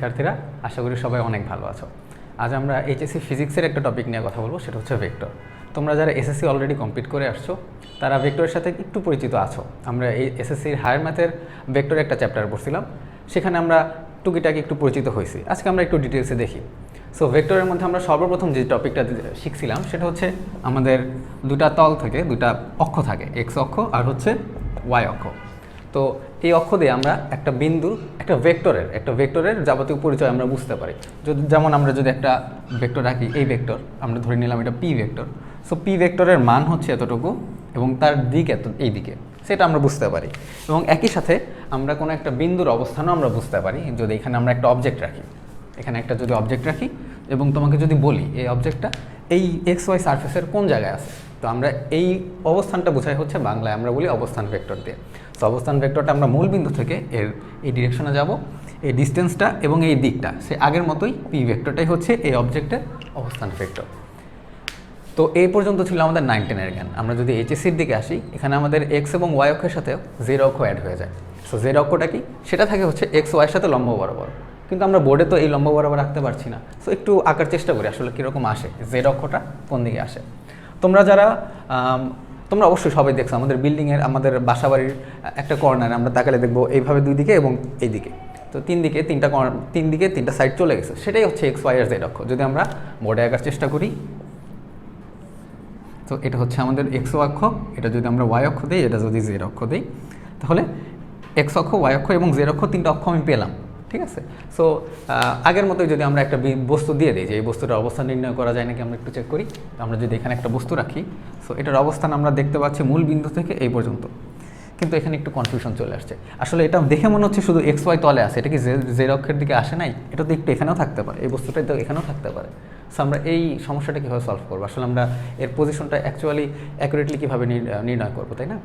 শিক্ষার্থীরা, আশা করি সবাই অনেক ভালো আছো। আজ আমরা এইচএসসি ফিজিক্সের একটা টপিক নিয়ে কথা বলবো, সেটা হচ্ছে ভেক্টর। তোমরা যারা এসএসসি অলরেডি কমপ্লিট করে আসছো তারা ভেক্টরের সাথে একটু পরিচিত আছো। আমরা এই এসএসসির হায়ার ম্যাথের ভেক্টরে একটা চ্যাপ্টার পড়ছিলাম, সেখানে আমরা টুকিটাকি একটু পরিচিত হয়েছি। আজকে আমরা একটু ডিটেলসে দেখি। সো ভেক্টরের মধ্যে আমরা সর্বপ্রথম যে টপিকটা শিখছিলাম সেটা হচ্ছে আমাদের দুটা তল থেকে দুটা অক্ষ থাকে, এক্স অক্ষ আর হচ্ছে ওয়াই অক্ষ। তো এই অক্ষ দিয়ে আমরা একটা বিন্দুর একটা ভেক্টরের যাবতীয় পরিচয় আমরা বুঝতে পারি। যেমন আমরা যদি একটা ভেক্টর রাখি, এই ভেক্টর আমরা ধরে নিলাম এটা পি ভেক্টর। সো পি ভেক্টরের মান হচ্ছে এতটুকু এবং তার দিক এই দিকে, সেটা আমরা বুঝতে পারি। এবং একই সাথে আমরা কোনো একটা বিন্দুর অবস্থানও আমরা বুঝতে পারি। যদি এখানে আমরা একটা অবজেক্ট রাখি, এখানে একটা যদি অবজেক্ট রাখি এবং তোমাকে যদি বলি এই অবজেক্টটা এই এক্স ওয়াই সারফেসের কোন জায়গায় আছে, তো আমরা এই অবস্থানটা বোঝাই হচ্ছে বাংলায় আমরা বলি অবস্থান ভেক্টর দিয়ে। তো অবস্থান ভেক্টরটা আমরা মূল বিন্দু থেকে এই ডিরেকশনে যাব, এই ডিস্টেন্সটা এবং এই দিকটা সে আগের মতোই, পি ভেক্টরটাই হচ্ছে এই অবজেক্টের অবস্থান ভেক্টর। তো এই পর্যন্ত ছিল আমাদের 9-10 জ্ঞান। আমরা যদি এইচএসসির দিকে আসি, এখানে আমাদের এক্স এবং ওয়াই অক্ষের সাথে জেড অক্ষ অ্যাড হয়ে যায়। সো জেড অক্ষটা কি, সেটা থাকে হচ্ছে এক্স ওয়াইয়ের সাথে লম্ব বরাবর, কিন্তু আমরা বোর্ডে তো এই লম্ব বরাবর রাখতে পারছি না। সো একটু আঁকার চেষ্টা করি আসলে কীরকম আসে, জেড অক্ষটা কোন দিকে আসে। তোমরা অবশ্যই সবাই দেখছো আমাদের বিল্ডিংয়ের, আমাদের বাসাবাড়ির একটা কর্নারে আমরা তাকালে দেখবো এইভাবে দুই দিকে এবং এই দিকে, তো তিন দিকে তিনটা সাইড চলে গেছে, সেটাই হচ্ছে এক্স ওয়াই আর জেড অক্ষ। যদি আমরা বোর্ডে আঁকার চেষ্টা করি, তো এটা হচ্ছে আমাদের এক্স অক্ষ, এটা যদি আমরা ওয়াই অক্ষ দিই, এটা যদি জেড অক্ষ দিই, তাহলে এক্স অক্ষ, ওয়াই অক্ষ এবং জেড অক্ষ তিনটা অক্ষ আমি পেলাম। ঠিক আছে। সো আগের মতোই যদি আমরা একটা বস্তু দিয়ে দিই যে এই বস্তুটার অবস্থান নির্ণয় করা যায় নাকি, আমরা একটু চেক করি। আমরা যদি এখানে একটা বস্তু রাখি, সো এটার অবস্থান আমরা দেখতে পাচ্ছি মূল বিন্দু থেকে এই পর্যন্ত, কিন্তু এখানে একটু কনফিউশন চলে আসছে। আসলে এটা দেখে মনে হচ্ছে শুধু এক্স ওয়াই তলে আসে, এটা কি জেড অক্ষের দিকে আসে নাই? এটা তো একটু এখানেও থাকতে পারে, এই বস্তুটা তো এখানেও থাকতে পারে। সো আমরা এই সমস্যাটা কীভাবে সলভ করবো, আসলে আমরা এর পজিশনটা অ্যাকচুয়ালি অ্যাকুরেটলি কীভাবে নির্ণয় করবো, তাই না?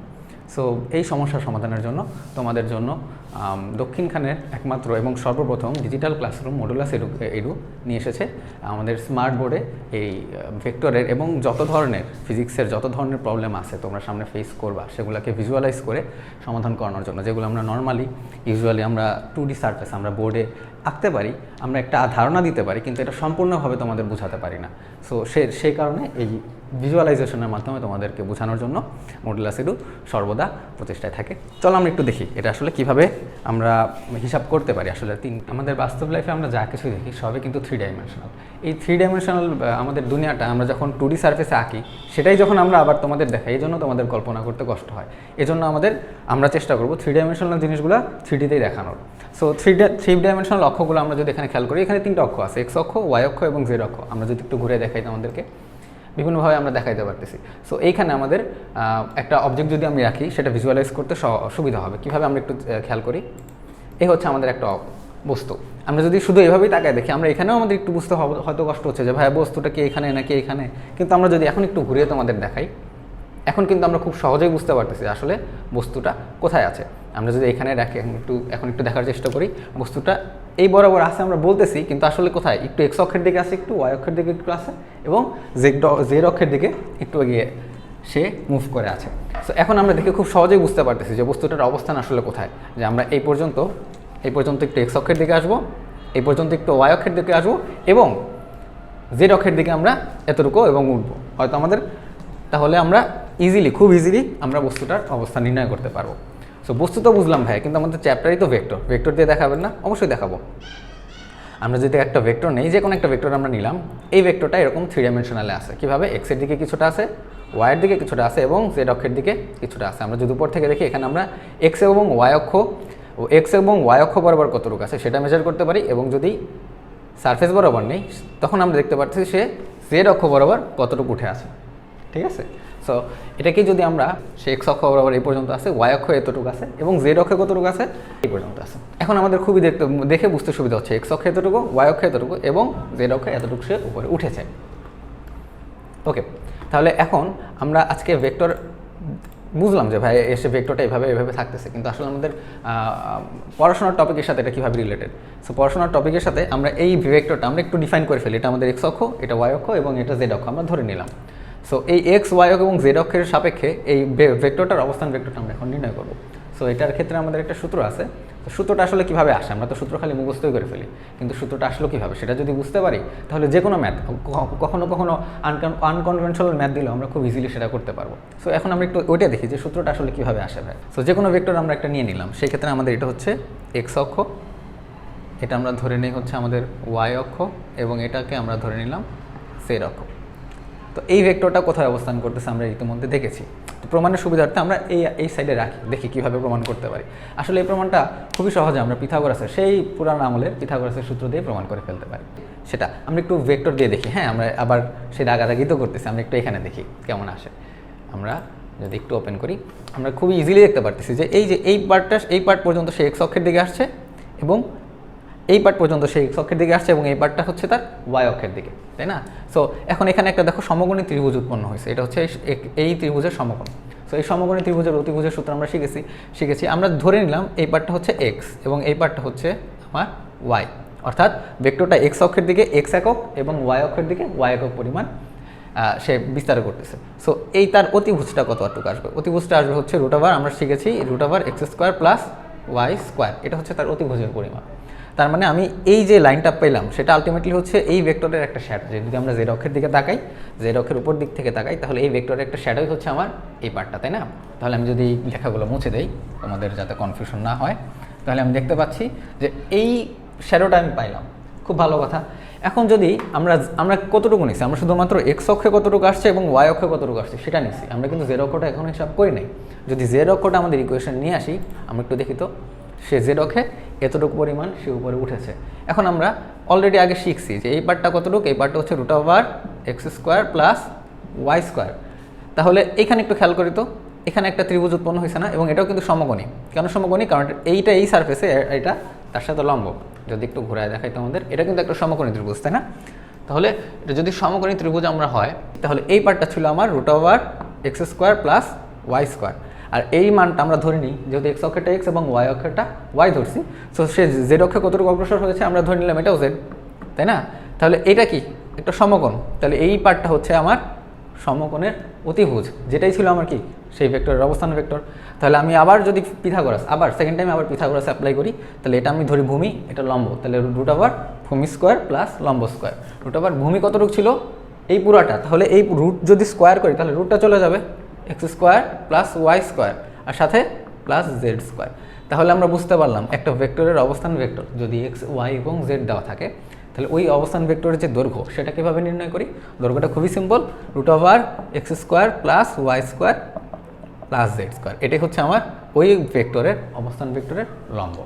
সো এই সমস্যার সমাধানের জন্য তোমাদের জন্য দক্ষিণখানের একমাত্র এবং সর্বপ্রথম ডিজিটাল ক্লাসরুম মডুলাস এডু নিয়ে এসেছে আমাদের স্মার্ট বোর্ডে এই ভেক্টরের এবং যত ধরনের ফিজিক্সের যত ধরনের প্রবলেম আছে তোমরা সামনে ফেস করবা, সেগুলোকে ভিজুয়ালাইজ করে সমাধান করানোর জন্য। যেগুলো আমরা ইউজুয়ালি আমরা 2D সারফেস আমরা বোর্ডে আঁকতে পারি, আমরা একটা ধারণা দিতে পারি, কিন্তু এটা সম্পূর্ণভাবে তোমাদের বোঝাতে পারি না। সো সেই কারণে এই ভিজুয়ালাইজেশনের মাধ্যমে তোমাদেরকে বোঝানোর জন্য মডুলাস এডু সর্বদা প্রচেষ্টায় থাকে। চলো আমরা একটু দেখি এটা আসলে কিভাবে আমরা হিসাব করতে পারি। আসলে আমাদের বাস্তব লাইফে আমরা যা কিছু দেখি সবই কিন্তু 3 ডাইমেনশনাল। এই 3 ডাইমেনশনাল আমাদের দুনিয়াটা আমরা যখন 2D সারফেসে আঁকি, সেটাই যখন আমরা আবার তোমাদের দেখাই, এই জন্য তোমাদের কল্পনা করতে কষ্ট হয়। এজন্য আমরা চেষ্টা করবো 3 ডাইমেনশনাল জিনিসগুলো 3Dতেই দেখানোর। সো 3 ডাইমেনশনাল অক্ষগুলো আমরা যদি এখানে খেয়াল করি, এখানে 3টা অক্ষ আছে, এক্স অক্ষ, ওয়াই অক্ষ এবং জেড অক্ষ। আমরা যদি একটু ঘুরে দেখাই তোমাদেরকে, বিভিন্নভাবে আমরা দেখাইতে পারতেছি। সো এইখানে আমাদের একটা অবজেক্ট যদি আমি রাখি, সেটা ভিজুয়ালাইজ করতে সুবিধা হবে। কীভাবে আমরা একটু খেয়াল করি, এই হচ্ছে আমাদের একটা বস্তু। আমরা যদি শুধু এভাবেই তাকায় দেখি, আমরা এখানেও আমাদের একটু বুঝতে হয়তো কষ্ট হচ্ছে যে ভাই বস্তুটা কি এখানে নাকি এখানে, কিন্তু আমরা যদি এখন একটু ঘুরিয়ে তোমাদের দেখাই, এখন কিন্তু আমরা খুব সহজেই বুঝতে পারতেছি আসলে বস্তুটা কোথায় আছে। আমরা যদি এখানে রাখি, এখন একটু দেখার চেষ্টা করি, বস্তুটা এই বরাবর আছে আমরা বলতেছি, কিন্তু আসলে কোথায়, একটু এক্স অক্ষের দিকে আছে, একটু ওয়াই অক্ষের দিকে একটু আছে এবং জেড অক্ষের দিকে একটু এগিয়ে সে মুভ করে আছে। সো এখন আমরা দেখে খুব সহজেই বুঝতে পারতেছি যে বস্তুটার অবস্থান আসলে কোথায়। যে আমরা এই পর্যন্ত একটু এক্স অক্ষের দিকে আসবো, এই পর্যন্ত একটু ওয়াই অক্ষের দিকে আসবো এবং জেড অক্ষের দিকে আমরা এতটুকু এবং উঠবো হয়তো আমাদের, তাহলে আমরা খুব ইজিলি আমরা বস্তুটার অবস্থান নির্ণয় করতে পারবো। সো বস্তু তো বুঝলাম ভাই, কিন্তু আমাদের চ্যাপ্টারই তো ভেক্টর দিয়ে দেখাবেন না? অবশ্যই দেখাবো। আমরা যদি একটা ভেক্টর নেই, যে কোনো একটা ভেক্টর আমরা নিলাম, এই ভেক্টরটা এরকম 3 ডাইমেনশনালে আছে। কীভাবে, এক্সের দিকে কিছুটা আছে, ওয়াইয়ের দিকে কিছুটা আছে এবং জেড অক্ষের দিকে কিছুটা আছে। আমরা যদি উপর থেকে দেখি, এখানে আমরা এক্স এবং ওয়াই অক্ষ বরাবর কতটুকু আছে সেটা মেজার করতে পারি, এবং যদি সারফেস বরাবর নেই, তখন আমরা দেখতে পাচ্ছি সে জেড অক্ষ বরাবর কতটুকু উঠে আছে। ঠিক আছে। সো এটাকে যদি আমরা, সে এক্স অক্ষ বরাবর এই পর্যন্ত আছে, ওয়াই অক্ষ এতটুকু আছে এবং জেড অক্ষে কতটুকু আছে, এই পর্যন্ত আছে। এখন আমাদের খুবই দেখে বুঝতে সুবিধা হচ্ছে এক্স অক্ষে এতটুকু, ওয়াই অক্ষে এতটুকু এবং জেড অক্ষে এতটুকু সে উপরে উঠেছে। ওকে, তাহলে এখন আমরা আজকে ভেক্টর বুঝলাম যে ভাই এসে ভেক্টরটা এভাবে থাকতেছে, কিন্তু আসলে আমাদের পড়াশোনার টপিকের সাথে এটা কীভাবে রিলেটেড। সো পড়াশোনার টপিকের সাথে আমরা এই ভেক্টরটা আমরা একটু ডিফাইন করে ফেলি। এটা আমাদের এক্স অক্ষ, এটা ওয়াই অক্ষ এবং এটা জেড অক্ষ আমরা ধরে নিলাম। সো এই এক্স ওয়াই এবং জেড অক্ষের সাপেক্ষে এই ভেক্টরটার অবস্থান ভেক্টরটা আমরা এখন নির্ণয় করবো। সো এটার ক্ষেত্রে আমাদের একটা সূত্র আছে। তো সূত্রটা আসলে কীভাবে আসে, আমরা তো সূত্র খালি মুখস্থই করে ফেলি, কিন্তু সূত্রটা আসলে কীভাবে সেটা যদি বুঝতে পারি তাহলে যে কোনো ম্যাথ, কখনো কখনো আনকনভেনশনাল ম্যাথ দিলেও আমরা খুব ইজিলি সেটা করতে পারবো। সো এখন আমরা একটু ওইটা দেখি যে সূত্রটা আসলে কীভাবে আসে ভাই। সো যে কোনো ভেক্টর আমরা একটা নিয়ে নিলাম, সেই ক্ষেত্রে আমাদের এটা হচ্ছে এক্স অক্ষ, এটা আমরা ধরে নিই হচ্ছে আমাদের ওয়াই অক্ষ, এবং এটাকে আমরা ধরে নিলাম জেড অক্ষ। তো এই ভেক্টরটা কোথায় অবস্থান করতেছে আমরা ইতিমধ্যে দেখেছি। তো প্রমাণের সুবিধার্থে আমরা এই সাইডে রাখি, দেখি কীভাবে প্রমাণ করতে পারি। আসলে এই প্রমাণটা খুবই সহজে আমরা পিথাগোরাসের, সেই পুরানো আমলের পিথাগোরাসের সূত্র দিয়ে প্রমাণ করে ফেলতে পারি। সেটা আমরা একটু ভেক্টর দিয়ে দেখি। হ্যাঁ, আমরা আবার সেই দাগাদাগি তো করতেছি, আমরা একটু এখানে দেখি কেমন আসে। আমরা যদি একটু ওপেন করি, আমরা খুবই ইজিলি দেখতে পারতেছি যে এই পার্ট পর্যন্ত সে এক্স অক্ষের দিকে আসছে, এবং এই পার্ট পর্যন্ত সেই এক্স অক্ষের দিকে আসছে, এবং এই পার্টটা হচ্ছে তার ওয়াই অক্ষের দিকে, তাই না? সো এখন এখানে একটা দেখো সমকোণী ত্রিভুজ উৎপন্ন হয়েছে, এটা হচ্ছে এই ত্রিভুজের সমকোণ। সো এই সমকোণী ত্রিভুজের অতিভুজের সূত্র আমরা শিখেছি। আমরা ধরে নিলাম এই পার্টটা হচ্ছে এক্স এবং এই পার্টটা হচ্ছে আমার ওয়াই, অর্থাৎ ভেক্টরটা এক্স অক্ষের দিকে এক্স একক এবং ওয়াই অক্ষের দিকে ওয়াই একক পরিমাণ সে বিস্তার করতেছে। সো এই তার অতিভুজটা কতটুকু আসবে? অতিভুজটা আসবে হচ্ছে √ আমরা শিখেছি √x² প্লাস ওয়াই স্কোয়ার, এটা হচ্ছে তার অতিভুজের পরিমাণ। তার মানে আমি এই যে লাইনটা পেলাম সেটা আলটিমেটলি হচ্ছে এই ভেক্টরের একটা শ্যাডো। যদি আমরা জেড অক্ষের দিকে তাকাই, জেড অক্ষের উপর দিক থেকে তাকাই, তাহলে এই ভেক্টরের একটা শ্যাডোই হচ্ছে আমার এই পার্টটা, তাই না? তাহলে আমি যদি লেখাগুলো মুছে দেই তোমাদের যাতে কনফিউশন না হয়, তাহলে আমি দেখতে পাচ্ছি যে এই শ্যাডোটা আমি পাইলাম। খুব ভালো কথা। এখন যদি আমরা কতটুকু নিচ্ছি, আমরা শুধুমাত্র এক্স অক্ষে কতটুকু আসছে এবং ওয়াই অক্ষে কতটুকু আসছে সেটা নিচ্ছি, আমরা কিন্তু জেড অক্ষটা এখন হিসাব করি নাই। যদি জেড অক্ষটা আমাদের ইকুয়েশন নিয়ে আসি, আমরা একটু দেখি তো, সে জেড অক্ষে এতটুকু পরিমাণ সে উপরে উঠেছে। এখন আমরা অলরেডি আগে শিখছি যে এই পার্টটা কতটুকু, এই পার্টটা হচ্ছে √x² প্লাস ওয়াই স্কোয়ার। তাহলে এখানে একটু খেয়াল করি তো, এখানে একটা ত্রিভুজ উৎপন্ন হয়েছে না, এবং এটাও কিন্তু সমকোণী। কেন সমকোণী? কারণ এইটা এই সারফেসে, এটা তার সাথে লম্ব। যদি একটু ঘুরায় দেখাই তোমাদের, এটা কিন্তু একটা সমকোণী ত্রিভুজ, তাই না? তাহলে এটা যদি সমকোণী ত্রিভুজ আমরা হয়, তাহলে এই পার্টটা ছিল আমার √x² প্লাস ওয়াই স্কোয়ার। আর এই মানটা আমরা ধরে নিই, যেহেতু এক্স অক্ষেরটা এক্স এবং ওয়াই অক্ষেরটা ওয়াই ধরছি, সো সে জেড অক্ষে কতটুকু অগ্রসর হয়েছে আমরা ধরে নিলাম এটাও জেড, তাই না? তাহলে এটা কি একটা সমকোণ, তাহলে এই পার্টটা হচ্ছে আমার সমকোণের অতিভুজ, যেটাই ছিল আমার কি সেই ভেক্টরের অবস্থান ভেক্টর। তাহলে আমি আবার যদি সেকেন্ড টাইম পিথাগোরাস অ্যাপ্লাই করি, তাহলে এটা আমি ধরি ভূমি, এটা লম্ব, তাহলে √ ভূমি স্কোয়ার প্লাস লম্ব স্কোয়ার। √ ভূমি কতটুকু ছিল এই পুরাটা, তাহলে এই রুট যদি স্কোয়ার করি তাহলে রুটটা চলে যাবে x² প্লাস ওয়াই স্কোয়ার, আর সাথে প্লাস জেড স্কোয়ার। তাহলে আমরা বুঝতে পারলাম একটা ভেক্টরের অবস্থান ভেক্টর যদি এক্স, ওয়াই এবং জেড দেওয়া থাকে, তাহলে ওই অবস্থান ভেক্টরের যে দৈর্ঘ্য সেটা কীভাবে নির্ণয় করি? দৈর্ঘ্যটা খুবই simple, √x² plus Y square plus Z square. এটাই হচ্ছে আমার ওই ভেক্টরের অবস্থান ভেক্টরের লম্ব।